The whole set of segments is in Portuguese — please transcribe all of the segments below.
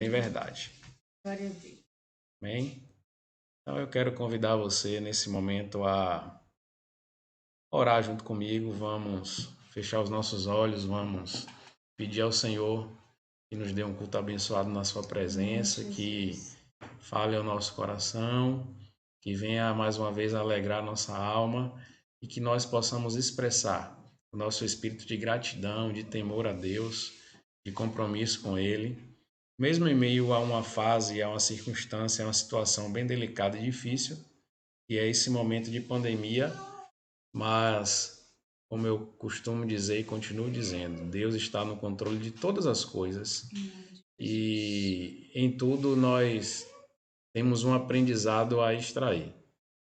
em verdade. Glória a Deus. Amém? Então eu quero convidar você nesse momento a orar junto comigo. Vamos fechar os nossos olhos, vamos pedir ao Senhor que nos dê um culto abençoado na sua presença, que fale ao nosso coração, que venha mais uma vez alegrar nossa alma e que nós possamos expressar o nosso espírito de gratidão, de temor a Deus, de compromisso com Ele, mesmo em meio a uma fase, a uma circunstância, a uma situação bem delicada e difícil, que é esse momento de pandemia, mas, como eu costumo dizer e continuo dizendo, Deus está no controle de todas as coisas e em tudo nós temos um aprendizado a extrair.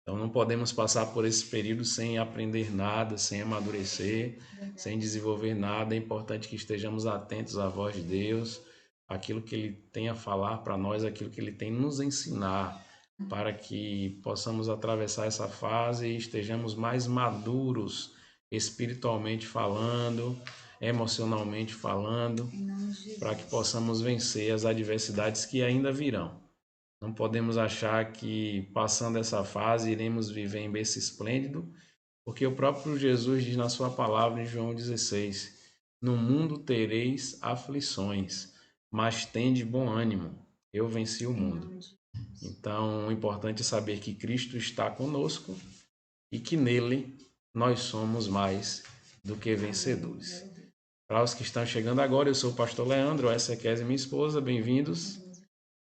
Então não podemos passar por esse período sem aprender nada, sem amadurecer, sem desenvolver nada. É importante que estejamos atentos à voz de Deus, aquilo que Ele tem a falar para nós, aquilo que Ele tem a nos ensinar, para que possamos atravessar essa fase e estejamos mais maduros, espiritualmente falando, emocionalmente falando, para que possamos vencer as adversidades que ainda virão. Não podemos achar que passando essa fase iremos viver em berço esplêndido, porque o próprio Jesus diz na sua palavra em João 16: No mundo tereis aflições, mas tende bom ânimo, eu venci o mundo. Então, o importante é saber que Cristo está conosco e que nele nós somos mais do que vencedores. Para os que estão chegando agora, eu sou o pastor Leandro, essa é Kézia, minha esposa, bem-vindos.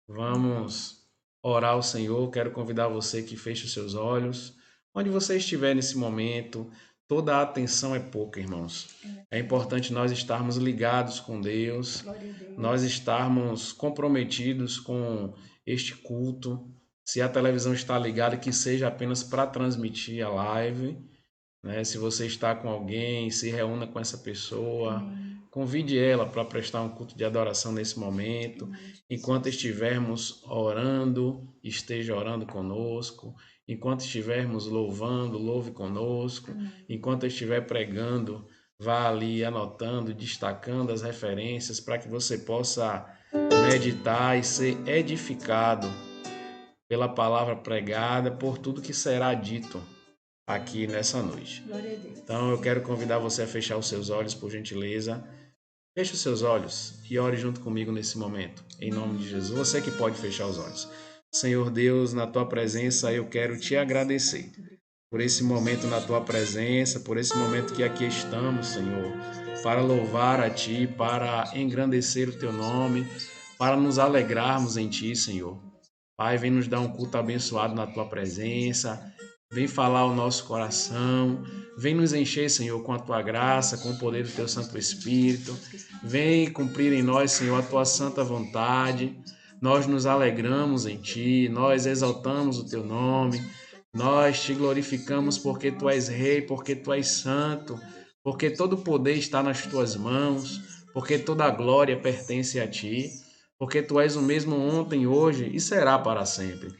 Vamos orar ao Senhor. Quero convidar você que feche os seus olhos. Onde você estiver nesse momento, toda a atenção é pouca, irmãos. É importante nós estarmos ligados com Deus, nós estarmos comprometidos com este culto. Se a televisão está ligada, que seja apenas para transmitir a live, né? Se você está com alguém, se reúna com essa pessoa, convide ela para prestar um culto de adoração nesse momento. Enquanto estivermos orando, esteja orando conosco. Enquanto estivermos louvando, louve conosco. Enquanto estiver pregando, vá ali anotando, destacando as referências para que você possa meditar e ser edificado pela palavra pregada, por tudo que será dito aqui nessa noite. Então eu quero convidar você a fechar os seus olhos, por gentileza. Feche os seus olhos e ore junto comigo nesse momento, em nome de Jesus. Você que pode fechar os olhos. Senhor Deus, na tua presença eu quero te agradecer por esse momento na tua presença, por esse momento que aqui estamos, Senhor, para louvar a ti, para engrandecer o teu nome, para nos alegrarmos em ti, Senhor. Pai, vem nos dar um culto abençoado na tua presença. Vem falar ao nosso coração. Vem nos encher, Senhor, com a tua graça, com o poder do teu Santo Espírito. Vem cumprir em nós, Senhor, a tua santa vontade. Nós nos alegramos em ti, nós exaltamos o teu nome. Nós te glorificamos porque tu és rei, porque tu és santo, porque todo o poder está nas tuas mãos, porque toda a glória pertence a ti, porque tu és o mesmo ontem, hoje e será para sempre.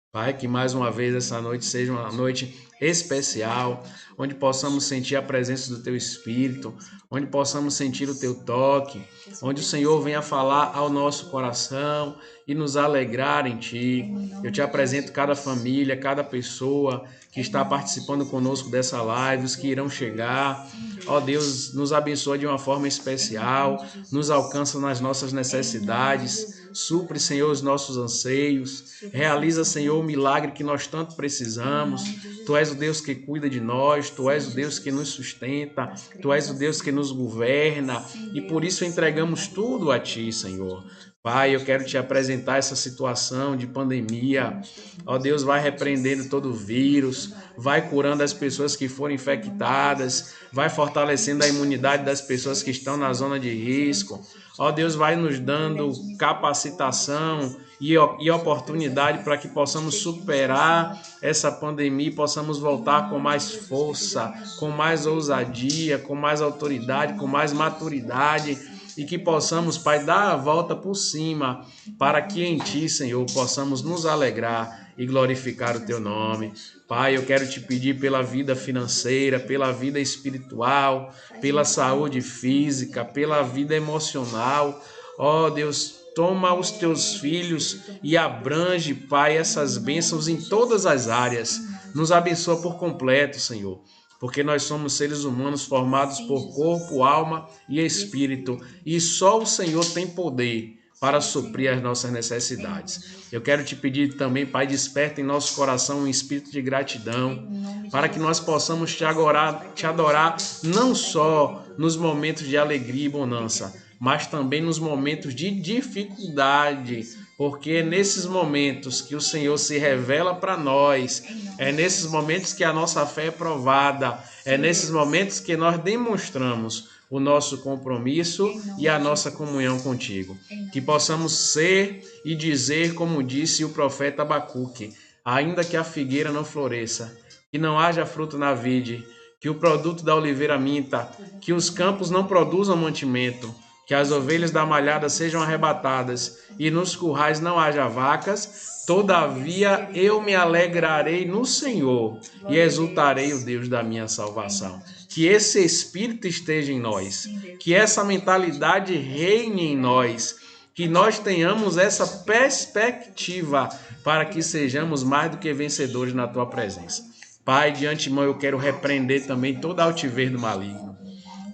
Pai, que mais uma vez essa noite seja uma noite especial, onde possamos sentir a presença do Teu Espírito, onde possamos sentir o Teu toque, onde o Senhor venha falar ao nosso coração e nos alegrar em Ti. Eu te apresento cada família, cada pessoa que está participando conosco dessa live, os que irão chegar. Ó Deus, nos abençoa de uma forma especial, nos alcança nas nossas necessidades, supre, Senhor, os nossos anseios, realiza, Senhor, o milagre que nós tanto precisamos. Tu és o Deus que cuida de nós, Tu és o Deus que nos sustenta, Tu és o Deus que nos governa e por isso entregamos tudo a Ti, Senhor. Pai, eu quero te apresentar essa situação de pandemia. Ó Deus, vai repreendendo todo o vírus, vai curando as pessoas que foram infectadas, vai fortalecendo a imunidade das pessoas que estão na zona de risco. Ó Deus, vai nos dando capacitação e oportunidade para que possamos superar essa pandemia e possamos voltar com mais força, com mais ousadia, com mais autoridade, com mais maturidade e que possamos, Pai, dar a volta por cima para que em Ti, Senhor, possamos nos alegrar e glorificar o Teu nome. Pai, eu quero te pedir pela vida financeira, pela vida espiritual, pela saúde física, pela vida emocional. Ó Deus, toma os teus filhos e abrange, Pai, essas bênçãos em todas as áreas. Nos abençoa por completo, Senhor, porque nós somos seres humanos formados por corpo, alma e espírito, e só o Senhor tem poder para suprir as nossas necessidades. Eu quero te pedir também, Pai, desperta em nosso coração um espírito de gratidão, para que nós possamos te adorar não só nos momentos de alegria e bonança, mas também nos momentos de dificuldade, porque é nesses momentos que o Senhor se revela para nós, é nesses momentos que a nossa fé é provada, é nesses momentos que nós demonstramos o nosso compromisso e a nossa comunhão contigo. Que possamos ser e dizer, como disse o profeta Abacuque, ainda que a figueira não floresça, que não haja fruto na vide, que o produto da oliveira minta, que os campos não produzam mantimento, que as ovelhas da malhada sejam arrebatadas e nos currais não haja vacas, todavia eu me alegrarei no Senhor e exultarei o Deus da minha salvação. Que esse espírito esteja em nós, que essa mentalidade reine em nós, que nós tenhamos essa perspectiva para que sejamos mais do que vencedores na tua presença. Pai, de antemão eu quero repreender também toda a altivez do maligno.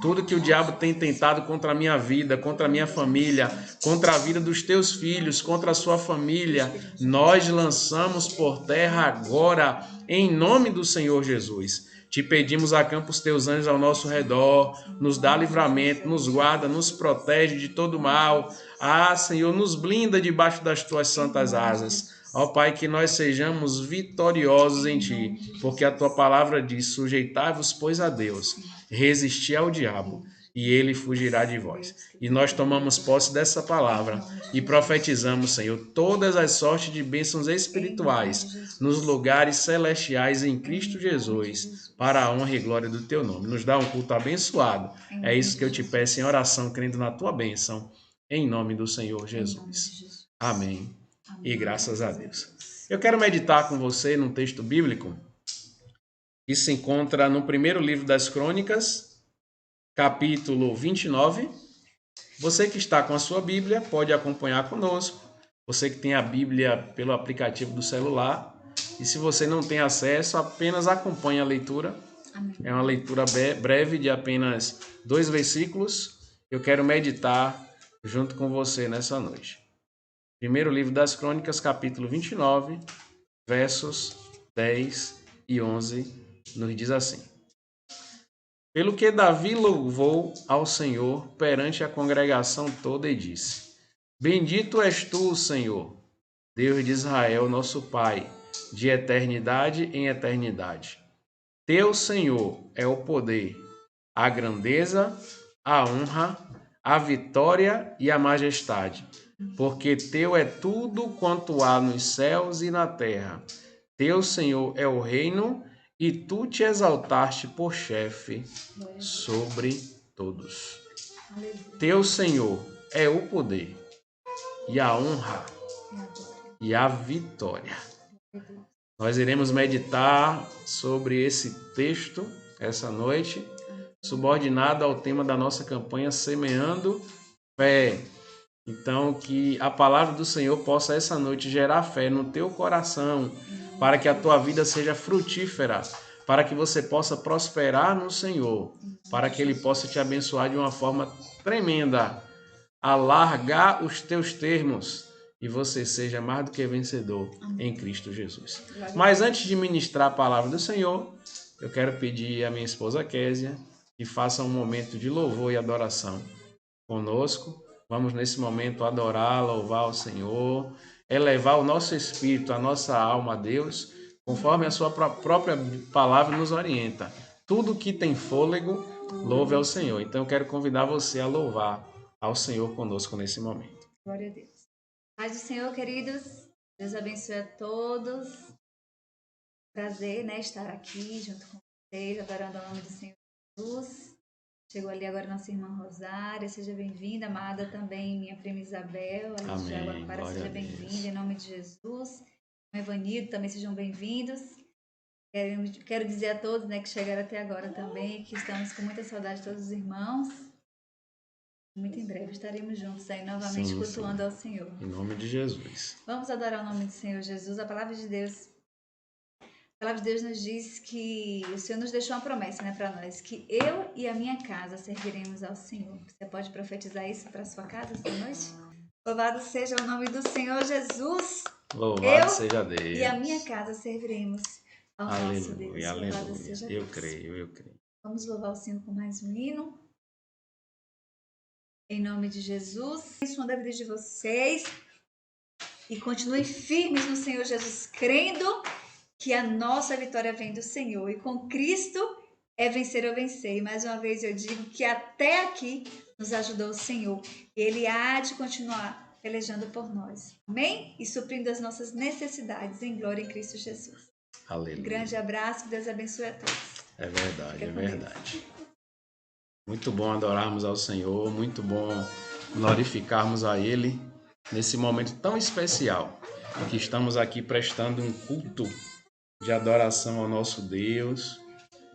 Tudo que o diabo tem tentado contra a minha vida, contra a minha família, contra a vida dos teus filhos, contra a sua família, nós lançamos por terra agora, em nome do Senhor Jesus. Te pedimos, acampa os teus anjos ao nosso redor, nos dá livramento, nos guarda, nos protege de todo mal. Ah, Senhor, nos blinda debaixo das tuas santas asas. Ó Pai, que nós sejamos vitoriosos em Ti, porque a Tua palavra diz, sujeitai-vos, pois, a Deus, resistir ao diabo, e ele fugirá de vós. E nós tomamos posse dessa palavra e profetizamos, Senhor, todas as sortes de bênçãos espirituais nos lugares celestiais em Cristo Jesus, para a honra e glória do Teu nome. Nos dá um culto abençoado. É isso que eu te peço em oração, crendo na Tua bênção, em nome do Senhor Jesus. Amém. E graças a Deus. Eu quero meditar com você num texto bíblico que se encontra no primeiro livro das Crônicas, capítulo 29. Você que está com a sua Bíblia pode acompanhar conosco. Você que tem a Bíblia pelo aplicativo do celular. E se você não tem acesso, apenas acompanhe a leitura. Amém. É uma leitura breve de apenas 2 versículos. Eu quero meditar junto com você nessa noite. Primeiro livro das Crônicas, capítulo 29, versos 10 e 11, nos diz assim: Pelo que Davi louvou ao Senhor perante a congregação toda e disse: Bendito és tu, Senhor, Deus de Israel, nosso Pai, de eternidade em eternidade. Teu, Senhor, é o poder, a grandeza, a honra, a vitória e a majestade, porque teu é tudo quanto há nos céus e na terra. Teu, Senhor, é o reino, e tu te exaltaste por chefe sobre todos. Teu, Senhor, é o poder, e a honra, e a vitória. Nós iremos meditar sobre esse texto essa noite, subordinado ao tema da nossa campanha Semeando Fé. Então, que a palavra do Senhor possa essa noite gerar fé no teu coração, para que a tua vida seja frutífera, para que você possa prosperar no Senhor, para que Ele possa te abençoar de uma forma tremenda, alargar os teus termos e você seja mais do que vencedor em Cristo Jesus. Mas antes de ministrar a palavra do Senhor, eu quero pedir à minha esposa Késia que faça um momento de louvor e adoração conosco. Vamos nesse momento adorar, louvar o Senhor, elevar o nosso espírito, a nossa alma a Deus, conforme a sua própria palavra nos orienta. Tudo que tem fôlego, louve ao Senhor. Então eu quero convidar você a louvar ao Senhor conosco nesse momento. Glória a Deus. Paz do Senhor, queridos. Deus abençoe a todos. Prazer, né, estar aqui junto com vocês, adorando o nome do Senhor Jesus. Chegou ali agora nossa irmã Rosária, seja bem-vinda, amada também, minha prima Isabel, ali de Jaguarapara, seja bem-vinda, em nome de Jesus. O Evanildo, também sejam bem-vindos. Quero dizer a todos, né, que chegaram até agora também, que estamos com muita saudade de todos os irmãos. Muito em breve estaremos juntos aí novamente Sim, cultuando sim. ao Senhor. Em nome de Jesus. Vamos adorar o nome do Senhor Jesus. A palavra de Deus nos diz que o Senhor nos deixou uma promessa, né, para nós, que eu e a minha casa serviremos ao Senhor. Você pode profetizar isso para sua casa esta noite? Louvado seja o nome do Senhor Jesus. Louvado seja Deus. E a minha casa serviremos ao nosso Deus. Aleluia, Louvado seja Deus. eu creio. Vamos louvar o Senhor com mais um hino. Em nome de Jesus. Abençoando a vida de vocês. E continuem firmes no Senhor Jesus, crendo que a nossa vitória vem do Senhor. E com Cristo é vencer ou vencer. E mais uma vez eu digo que até aqui nos ajudou o Senhor. E Ele há de continuar pelejando por nós. Amém? E suprindo as nossas necessidades em glória em Cristo Jesus. Aleluia. Um grande abraço. Deus abençoe a todos. É verdade, é verdade. Muito bom adorarmos ao Senhor. Muito bom glorificarmos a Ele nesse momento tão especial que estamos aqui prestando um culto de adoração ao nosso Deus,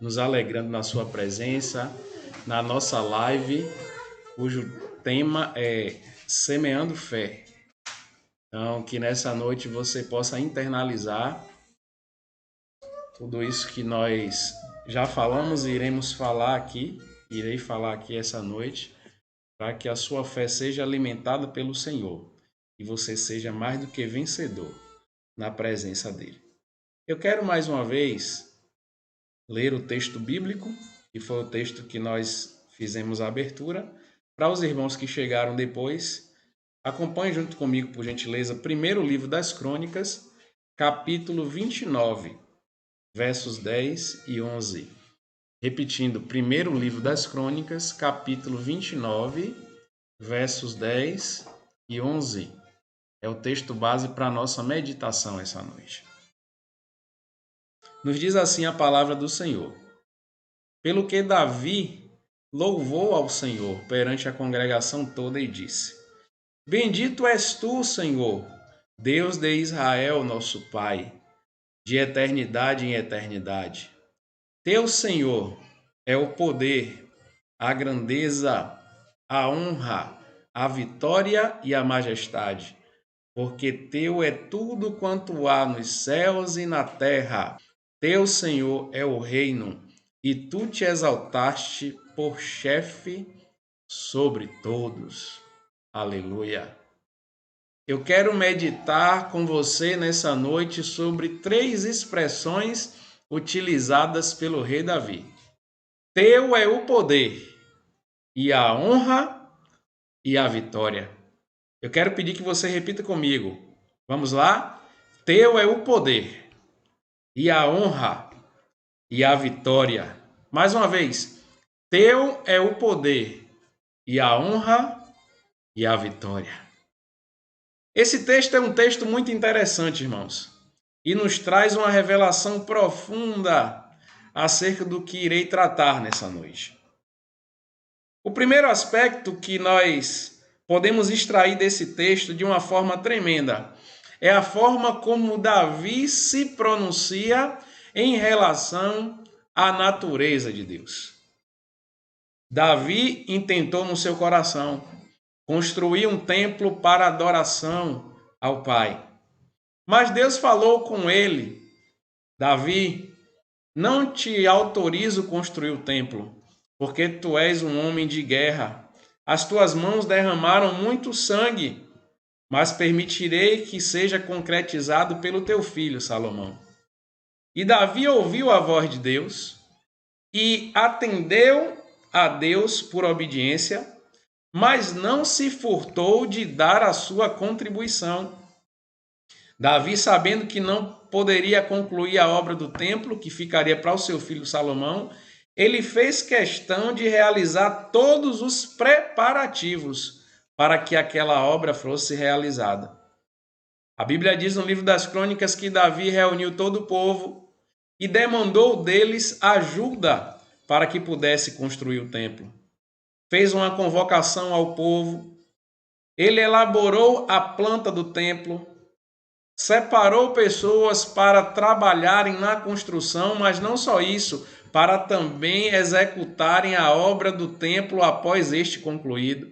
nos alegrando na sua presença, na nossa live, cujo tema é Semeando Fé. Então, que nessa noite você possa internalizar tudo isso que nós já falamos e irei falar aqui essa noite, para que a sua fé seja alimentada pelo Senhor e você seja mais do que vencedor na presença dele. Eu quero mais uma vez ler o texto bíblico, que foi o texto que nós fizemos a abertura. Para os irmãos que chegaram depois, acompanhe junto comigo, por gentileza, primeiro livro das Crônicas, capítulo 29, versos 10 e 11. Repetindo, primeiro livro das Crônicas, capítulo 29, versos 10 e 11. É o texto base para a nossa meditação essa noite. Nos diz assim a palavra do Senhor. Pelo que Davi louvou ao Senhor perante a congregação toda e disse: Bendito és tu, Senhor, Deus de Israel, nosso Pai, de eternidade em eternidade. Teu, Senhor, é o poder, a grandeza, a honra, a vitória e a majestade, porque teu é tudo quanto há nos céus e na terra. Teu, Senhor, é o reino, e tu te exaltaste por chefe sobre todos. Aleluia. Eu quero meditar com você nessa noite sobre 3 expressões utilizadas pelo rei Davi. Teu é o poder, e a honra e a vitória. Eu quero pedir que você repita comigo. Vamos lá? Teu é o poder, e a honra e a vitória. Mais uma vez. Teu é o poder, e a honra e a vitória. Esse texto é um texto muito interessante, irmãos, e nos traz uma revelação profunda acerca do que irei tratar nessa noite. O primeiro aspecto que nós podemos extrair desse texto de uma forma tremenda é a forma como Davi se pronuncia em relação à natureza de Deus. Davi intentou no seu coração construir um templo para adoração ao Pai. Mas Deus falou com ele: Davi, não te autorizo construir o templo, porque tu és um homem de guerra. As tuas mãos derramaram muito sangue, mas permitirei que seja concretizado pelo teu filho Salomão. E Davi ouviu a voz de Deus e atendeu a Deus por obediência, mas não se furtou de dar a sua contribuição. Davi, sabendo que não poderia concluir a obra do templo, que ficaria para o seu filho Salomão, ele fez questão de realizar todos os preparativos para que aquela obra fosse realizada. A Bíblia diz no livro das Crônicas que Davi reuniu todo o povo e demandou deles ajuda para que pudesse construir o templo. Fez uma convocação ao povo, ele elaborou a planta do templo, separou pessoas para trabalharem na construção, mas não só isso, para também executarem a obra do templo após este concluído.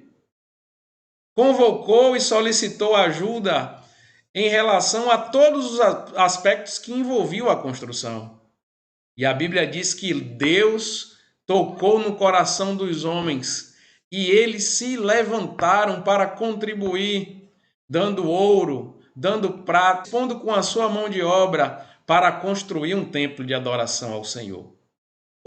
convocou e solicitou ajuda em relação a todos os aspectos que envolviam a construção. E a Bíblia diz que Deus tocou no coração dos homens e eles se levantaram para contribuir, dando ouro, dando prata, pondo com a sua mão de obra para construir um templo de adoração ao Senhor.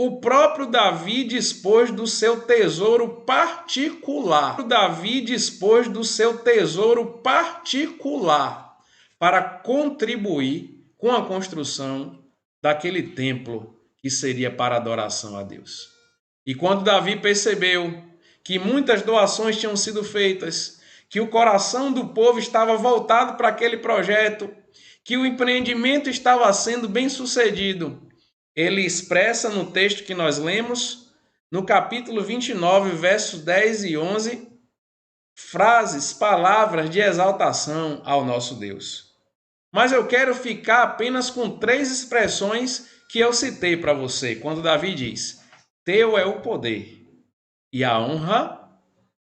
O próprio Davi dispôs do seu tesouro particular. Davi dispôs do seu tesouro particular para contribuir com a construção daquele templo que seria para adoração a Deus. E quando Davi percebeu que muitas doações tinham sido feitas, que o coração do povo estava voltado para aquele projeto, que o empreendimento estava sendo bem sucedido, ele expressa no texto que nós lemos, no capítulo 29, versos 10 e 11, frases, palavras de exaltação ao nosso Deus. Mas eu quero ficar apenas com 3 expressões que eu citei para você, quando Davi diz: teu é o poder, e a honra,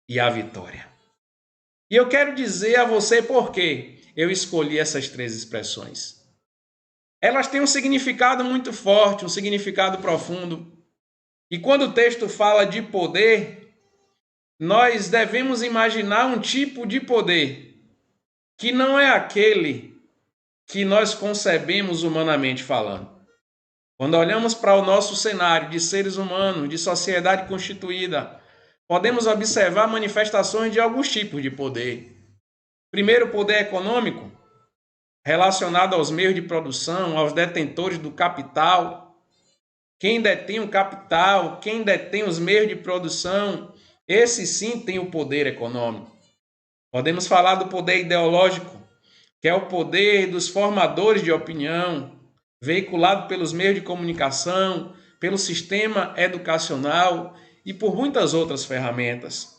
e a vitória. E eu quero dizer a você por que eu escolhi essas 3 expressões. Elas têm um significado muito forte, um significado profundo. E quando o texto fala de poder, nós devemos imaginar um tipo de poder que não é aquele que nós concebemos humanamente falando. Quando olhamos para o nosso cenário de seres humanos, de sociedade constituída, podemos observar manifestações de alguns tipos de poder. Primeiro, o poder econômico, relacionado aos meios de produção, aos detentores do capital. Quem detém o capital, quem detém os meios de produção, esse sim tem o poder econômico. Podemos falar do poder ideológico, que é o poder dos formadores de opinião, veiculado pelos meios de comunicação, pelo sistema educacional e por muitas outras ferramentas.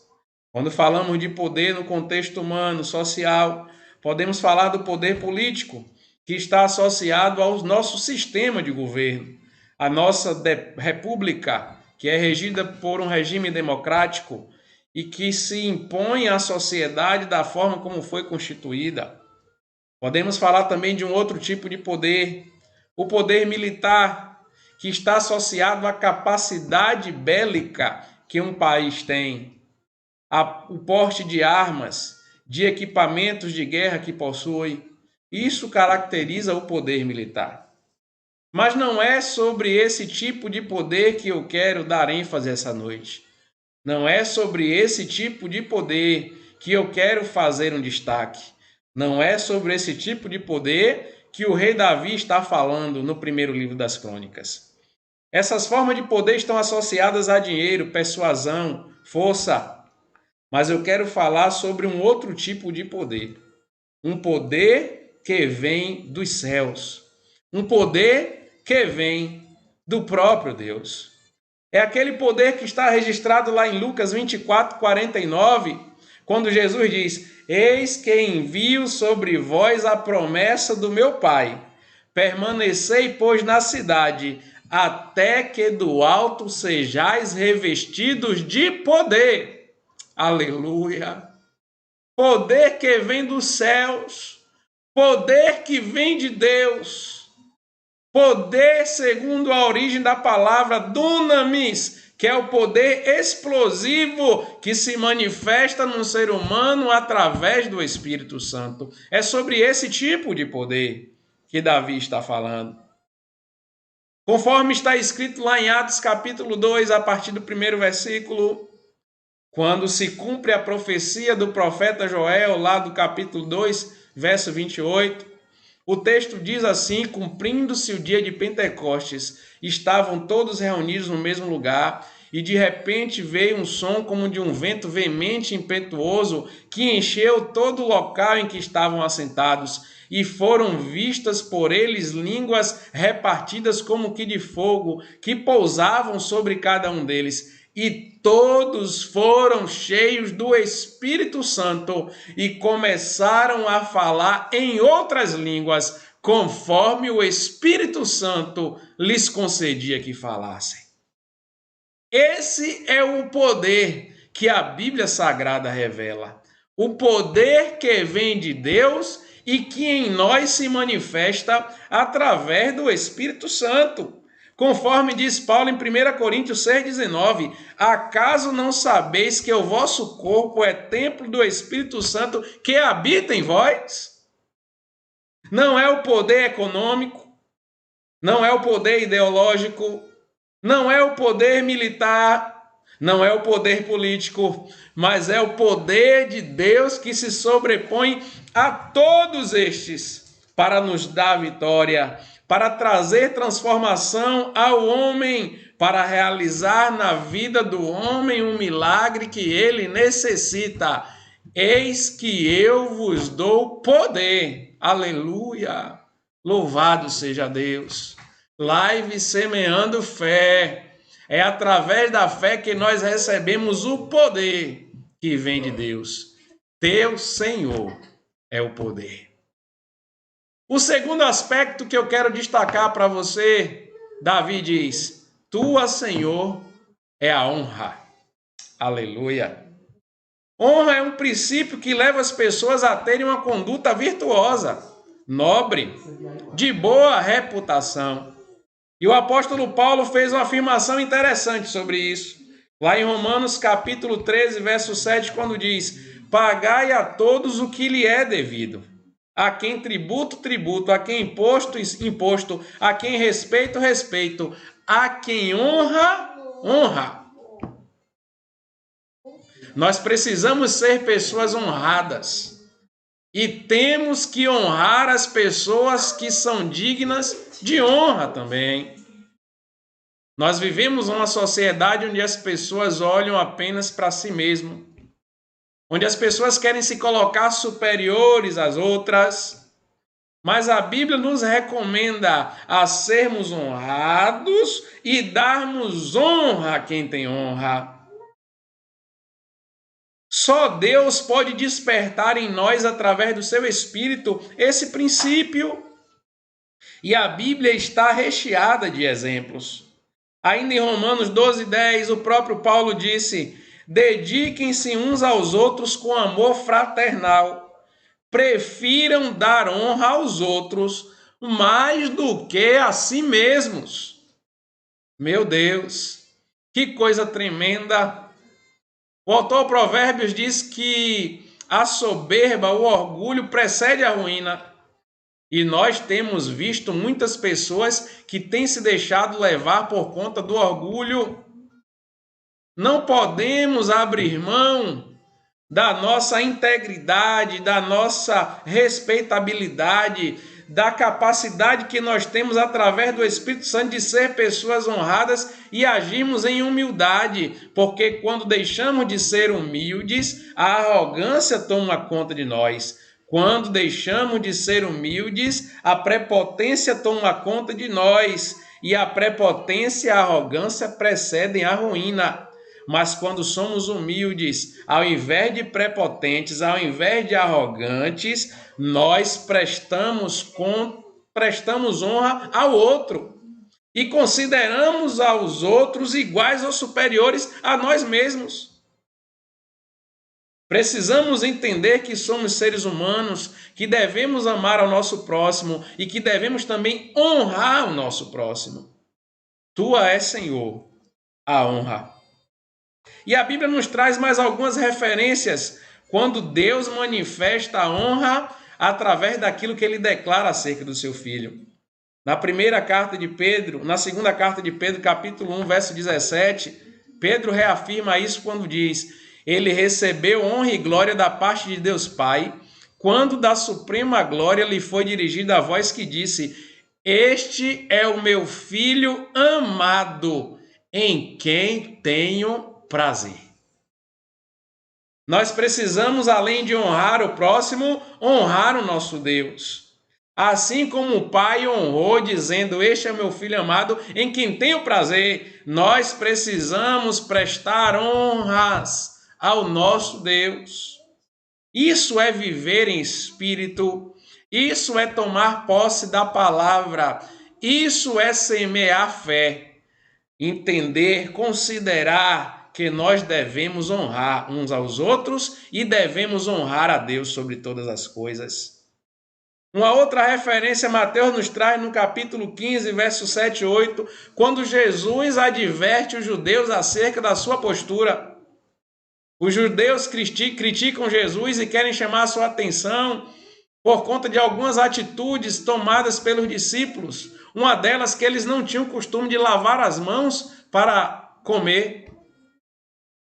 Quando falamos de poder no contexto humano, social, podemos falar do poder político, que está associado ao nosso sistema de governo, a nossa república, que é regida por um regime democrático e que se impõe à sociedade da forma como foi constituída. Podemos falar também de um outro tipo de poder, o poder militar, que está associado à capacidade bélica que um país tem, o porte de armas, de equipamentos de guerra que possui. Isso caracteriza o poder militar. Mas não é sobre esse tipo de poder que eu quero dar ênfase essa noite. Não é sobre esse tipo de poder que eu quero fazer um destaque. Não é sobre esse tipo de poder que o rei Davi está falando no primeiro livro das Crônicas. Essas formas de poder estão associadas a dinheiro, persuasão, força. Mas eu quero falar sobre um outro tipo de poder. Um poder que vem dos céus. Um poder que vem do próprio Deus. É aquele poder que está registrado lá em Lucas 24, 49, quando Jesus diz: eis que envio sobre vós a promessa do meu Pai. Permanecei, pois, na cidade, até que do alto sejais revestidos de poder. Aleluia! Poder que vem dos céus, poder que vem de Deus, poder segundo a origem da palavra dunamis, que é o poder explosivo que se manifesta no ser humano através do Espírito Santo. É sobre esse tipo de poder que Davi está falando. Conforme está escrito lá em Atos capítulo 2, a partir do 1º versículo, quando se cumpre a profecia do profeta Joel, lá do capítulo 2, verso 28, o texto diz assim: cumprindo-se o dia de Pentecostes, estavam todos reunidos no mesmo lugar, e de repente veio um som como de um vento veemente e impetuoso, que encheu todo o local em que estavam assentados, e foram vistas por eles línguas repartidas como que de fogo, que pousavam sobre cada um deles. E todos foram cheios do Espírito Santo e começaram a falar em outras línguas, conforme o Espírito Santo lhes concedia que falassem. Esse é o poder que a Bíblia Sagrada revela. O poder que vem de Deus e que em nós se manifesta através do Espírito Santo. Conforme diz Paulo em 1 Coríntios 6,19, acaso não sabeis que o vosso corpo é templo do Espírito Santo que habita em vós? Não é o poder econômico, não é o poder ideológico, não é o poder militar, não é o poder político, mas é o poder de Deus que se sobrepõe a todos estes para nos dar vitória, para trazer transformação ao homem, para realizar na vida do homem um milagre que ele necessita. Eis que eu vos dou poder. Aleluia! Louvado seja Deus. Live Semeando Fé. É através da fé que nós recebemos o poder que vem de Deus. Teu Senhor é o poder. O segundo aspecto que eu quero destacar para você, Davi diz: tua, Senhor, é a honra. Aleluia. Honra é um princípio que leva as pessoas a terem uma conduta virtuosa, nobre, de boa reputação. E o apóstolo Paulo fez uma afirmação interessante sobre isso. Lá em Romanos capítulo 13, verso 7, quando diz: pagai a todos o que lhe é devido. A quem tributo, tributo. A quem imposto, imposto. A quem respeito, respeito. A quem honra, honra. Nós precisamos ser pessoas honradas. E temos que honrar as pessoas que são dignas de honra também. Nós vivemos uma sociedade onde as pessoas olham apenas para si mesmo, onde as pessoas querem se colocar superiores às outras, mas a Bíblia nos recomenda a sermos honrados e darmos honra a quem tem honra. Só Deus pode despertar em nós, através do seu Espírito, esse princípio. E a Bíblia está recheada de exemplos. Ainda em Romanos 12:10, o próprio Paulo disse: dediquem-se uns aos outros com amor fraternal. Prefiram dar honra aos outros mais do que a si mesmos. Meu Deus, que coisa tremenda! O autor Provérbios diz que a soberba, o orgulho precede a ruína. E nós temos visto muitas pessoas que têm se deixado levar por conta do orgulho. Não podemos abrir mão da nossa integridade, da nossa respeitabilidade, da capacidade que nós temos através do Espírito Santo de ser pessoas honradas e agirmos em humildade, porque quando deixamos de ser humildes, a arrogância toma conta de nós. Quando deixamos de ser humildes, a prepotência toma conta de nós, e a prepotência e a arrogância precedem a ruína. Mas quando somos humildes, ao invés de prepotentes, ao invés de arrogantes, nós prestamos honra ao outro e consideramos aos outros iguais ou superiores a nós mesmos. Precisamos entender que somos seres humanos, que devemos amar ao nosso próximo e que devemos também honrar o nosso próximo. Tua é, Senhor, a honra. E a Bíblia nos traz mais algumas referências quando Deus manifesta a honra através daquilo que ele declara acerca do seu filho. Na segunda carta de Pedro, capítulo 1, verso 17, Pedro reafirma isso quando diz: ele recebeu honra e glória da parte de Deus Pai, quando da suprema glória lhe foi dirigida a voz que disse: este é o meu filho amado, em quem tenho prazer. Nós precisamos, além de honrar o próximo, honrar o nosso Deus. Assim como o Pai honrou, dizendo: este é meu filho amado, em quem tenho prazer, nós precisamos prestar honras ao nosso Deus. Isso é viver em espírito, isso é tomar posse da palavra, isso é semear fé, entender, considerar que nós devemos honrar uns aos outros e devemos honrar a Deus sobre todas as coisas. Uma outra referência Mateus nos traz no capítulo 15, versos 7 e 8, quando Jesus adverte os judeus acerca da sua postura. Os judeus criticam Jesus e querem chamar a sua atenção por conta de algumas atitudes tomadas pelos discípulos. Uma delas que eles não tinham costume de lavar as mãos para comer.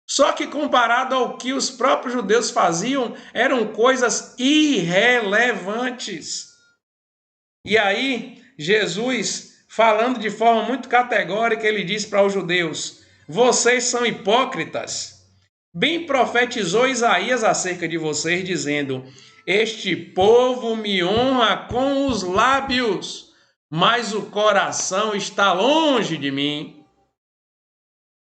Só que comparado ao que os próprios judeus faziam, eram coisas irrelevantes. E aí, Jesus, falando de forma muito categórica, ele diz para os judeus: vocês são hipócritas. Bem profetizou Isaías acerca de vocês, dizendo: este povo me honra com os lábios, mas o coração está longe de mim.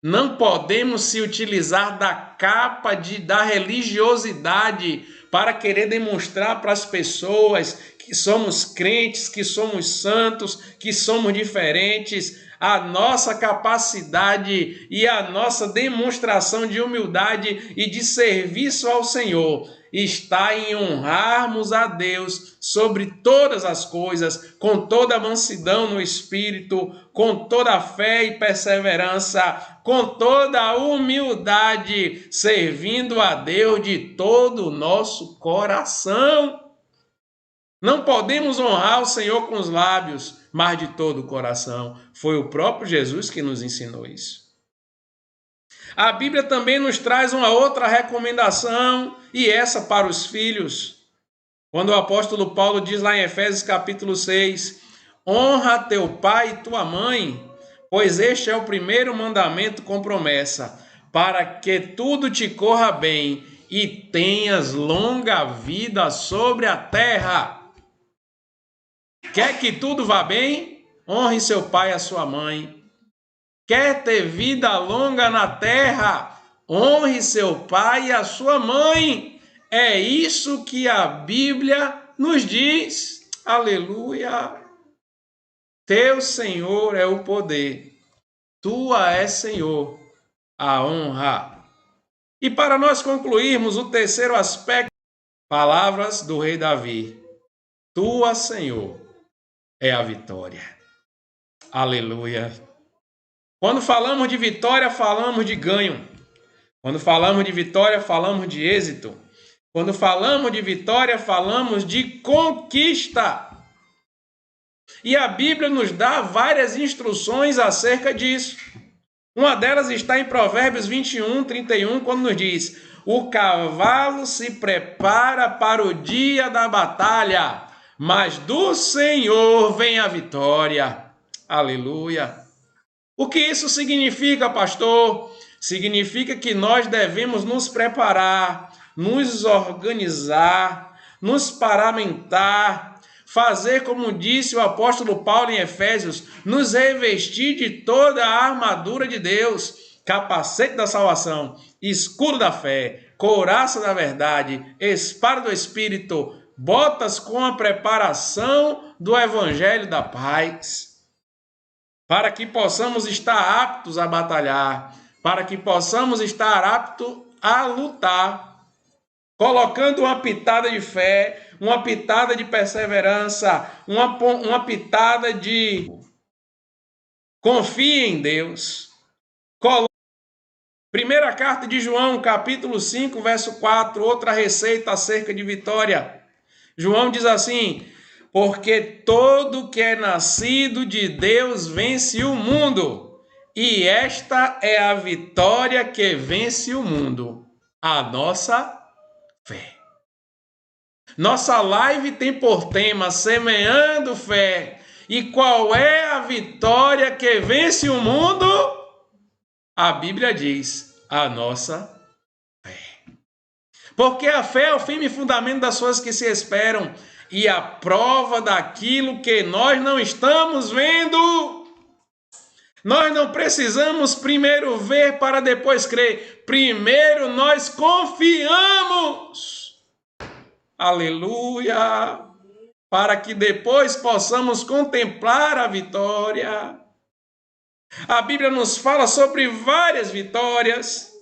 Não podemos se utilizar da capa da religiosidade para querer demonstrar para as pessoas que somos crentes, que somos santos, que somos diferentes. A nossa capacidade e a nossa demonstração de humildade e de serviço ao Senhor está em honrarmos a Deus sobre todas as coisas, com toda a mansidão no espírito, com toda a fé e perseverança, com toda a humildade, servindo a Deus de todo o nosso coração. Não podemos honrar o Senhor com os lábios, mas de todo o coração. Foi o próprio Jesus que nos ensinou isso. A Bíblia também nos traz uma outra recomendação, e essa para os filhos. Quando o apóstolo Paulo diz lá em Efésios capítulo 6, honra teu pai e tua mãe, pois este é o primeiro mandamento com promessa, para que tudo te corra bem e tenhas longa vida sobre a terra. Quer que tudo vá bem? Honre seu pai e a sua mãe. Quer ter vida longa na terra? Honre seu pai e a sua mãe. É isso que a Bíblia nos diz. Aleluia. Teu Senhor é o poder. Tua é, Senhor, a honra. E para nós concluirmos o terceiro aspecto, palavras do rei Davi. Tua, Senhor, é a vitória. Aleluia. Quando falamos de vitória, falamos de ganho. Quando falamos de vitória, falamos de êxito. Quando falamos de vitória, falamos de conquista. E a Bíblia nos dá várias instruções acerca disso. Uma delas está em Provérbios 21, 31, quando nos diz: o cavalo se prepara para o dia da batalha, mas do Senhor vem a vitória. Aleluia. O que isso significa, pastor? Significa que nós devemos nos preparar, nos organizar, nos paramentar, fazer como disse o apóstolo Paulo em Efésios, nos revestir de toda a armadura de Deus, capacete da salvação, escudo da fé, couraça da verdade, espada do Espírito, botas com a preparação do evangelho da paz, para que possamos estar aptos a batalhar, para que possamos estar aptos a lutar, colocando uma pitada de fé, uma pitada de perseverança, uma pitada de confie em Deus. Primeira carta de João, capítulo 5, verso 4, outra receita acerca de vitória. João diz assim: porque todo que é nascido de Deus vence o mundo, e esta é a vitória que vence o mundo, a nossa fé. Nossa live tem por tema Semeando Fé. E qual é a vitória que vence o mundo? A Bíblia diz: a nossa fé. Porque a fé é o firme fundamento das coisas que se esperam e a prova daquilo que nós não estamos vendo. Nós não precisamos primeiro ver para depois crer. Primeiro nós confiamos. Aleluia! Para que depois possamos contemplar a vitória. A Bíblia nos fala sobre várias vitórias.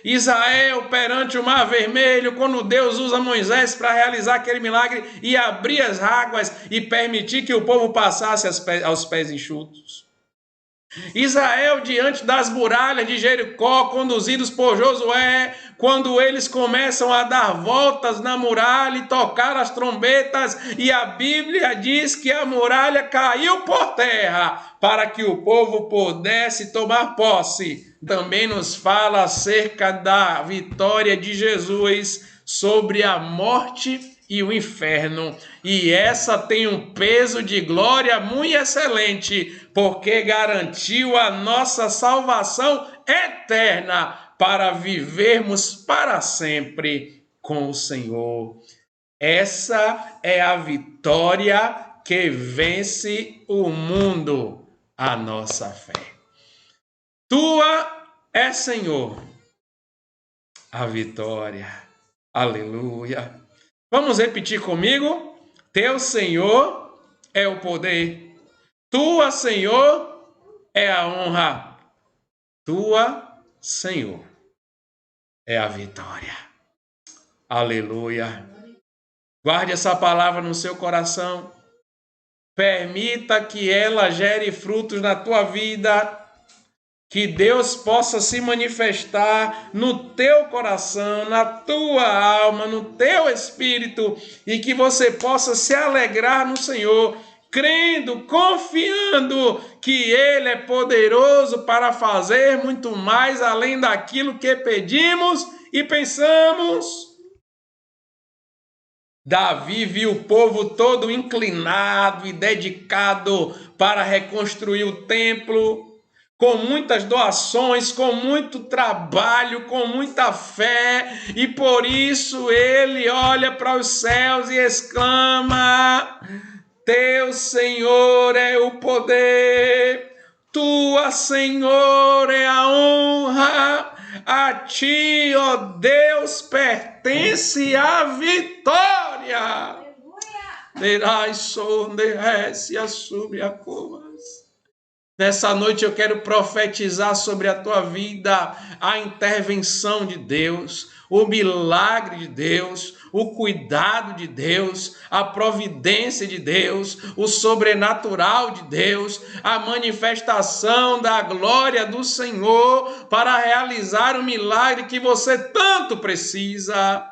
Israel perante o Mar Vermelho, quando Deus usa Moisés para realizar aquele milagre e abrir as águas e permitir que o povo passasse aos pés enxutos. Israel diante das muralhas de Jericó, conduzidos por Josué, quando eles começam a dar voltas na muralha e tocar as trombetas, e a Bíblia diz que a muralha caiu por terra para que o povo pudesse tomar posse. Também nos fala acerca da vitória de Jesus sobre a morte e o inferno, e essa tem um peso de glória muito excelente, porque garantiu a nossa salvação eterna para vivermos para sempre com o Senhor. Essa é a vitória que vence o mundo, a nossa fé. Tua é, Senhor, a vitória. Aleluia. Vamos repetir comigo? Teu, Senhor, é o poder. Tua, Senhor, é a honra. Tua, Senhor, é a vitória. Aleluia. Guarde essa palavra no seu coração. Permita que ela gere frutos na tua vida. Que Deus possa se manifestar no teu coração, na tua alma, no teu espírito, e que você possa se alegrar no Senhor, crendo, confiando que Ele é poderoso para fazer muito mais além daquilo que pedimos e pensamos. Davi viu o povo todo inclinado e dedicado para reconstruir o templo, com muitas doações, com muito trabalho, com muita fé, e por isso ele olha para os céus e exclama: Teu, Senhor, é o poder, Tua, Senhor, é a honra, a Ti, ó Deus, pertence a vitória. Terás sobre a sobre a cova. Nessa noite eu quero profetizar sobre a tua vida a intervenção de Deus, o milagre de Deus, o cuidado de Deus, a providência de Deus, o sobrenatural de Deus, a manifestação da glória do Senhor para realizar o milagre que você tanto precisa.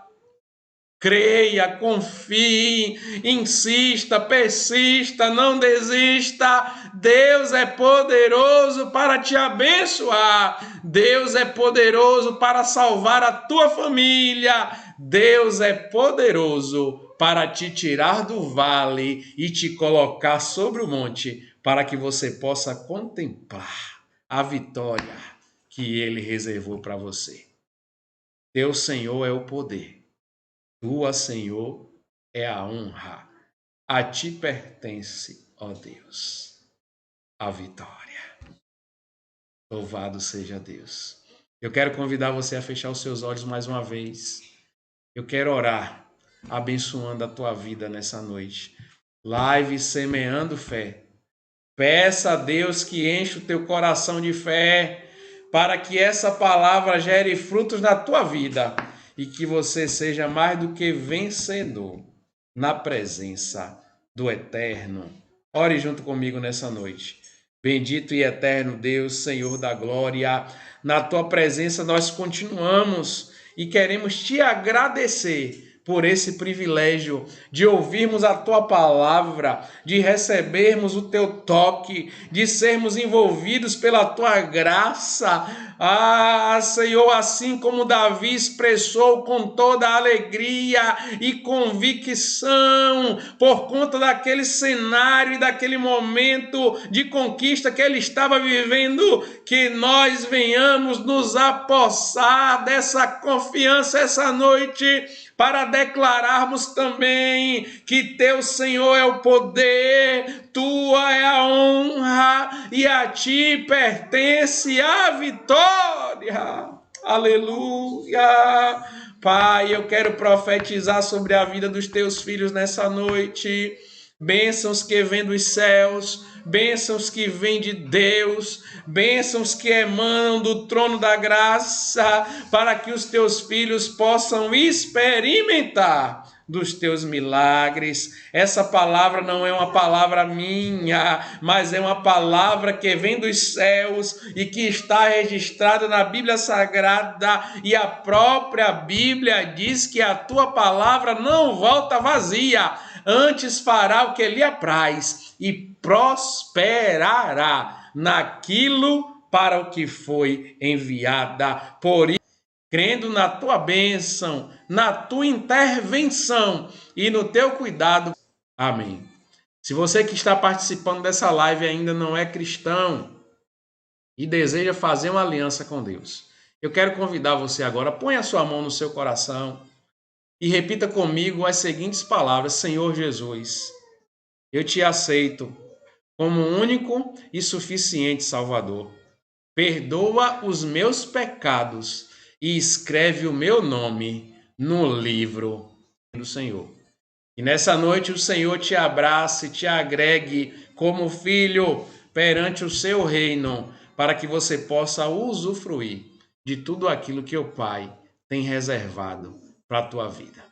Creia, confie, insista, persista, não desista. Deus é poderoso para te abençoar. Deus é poderoso para salvar a tua família. Deus é poderoso para te tirar do vale e te colocar sobre o monte, para que você possa contemplar a vitória que Ele reservou para você. Teu Senhor é o poder. Tua, Senhor, é a honra. A ti pertence, ó Deus, a vitória. Louvado seja Deus. Eu quero convidar você a fechar os seus olhos mais uma vez. Eu quero orar, abençoando a tua vida nessa noite. Live Semeando Fé. Peça a Deus que enche o teu coração de fé, para que essa palavra gere frutos na tua vida e que você seja mais do que vencedor na presença do Eterno. Ore junto comigo nessa noite. Bendito e eterno Deus, Senhor da glória, na tua presença nós continuamos e queremos te agradecer por esse privilégio de ouvirmos a tua palavra, de recebermos o teu toque, de sermos envolvidos pela tua graça. Ah, Senhor, assim como Davi expressou com toda alegria e convicção, por conta daquele cenário e daquele momento de conquista que ele estava vivendo, que nós venhamos nos apossar dessa confiança essa noite, para declararmos também que teu Senhor é o poder, tua é a honra e a ti pertence a vitória. Aleluia. Pai, eu quero profetizar sobre a vida dos teus filhos nessa noite. bênçãos que vêm dos céus, bênçãos que vêm de Deus, bênçãos que emanam do trono da graça, para que os teus filhos possam experimentar dos teus milagres. Essa palavra não é uma palavra minha, mas é uma palavra que vem dos céus e que está registrada na Bíblia Sagrada, e a própria Bíblia diz que a tua palavra não volta vazia, antes fará o que lhe apraz e prosperará naquilo para o que foi enviada. Por isso, crendo na tua bênção, na tua intervenção e no teu cuidado. Amém. Se você que está participando dessa live ainda não é cristão e deseja fazer uma aliança com Deus, eu quero convidar você agora, põe a sua mão no seu coração e repita comigo as seguintes palavras: Senhor Jesus, eu te aceito como único e suficiente Salvador. Perdoa os meus pecados e escreve o meu nome no livro do Senhor. E nessa noite o Senhor te abrace, te agregue como filho perante o seu reino, para que você possa usufruir de tudo aquilo que o Pai tem reservado para a tua vida.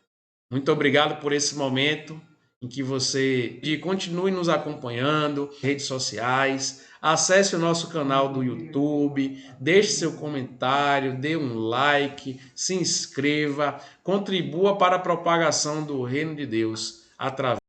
Muito obrigado por esse momento em que você continue nos acompanhando nas redes sociais, acesse o nosso canal do YouTube, deixe seu comentário, dê um like, se inscreva, contribua para a propagação do reino de Deus através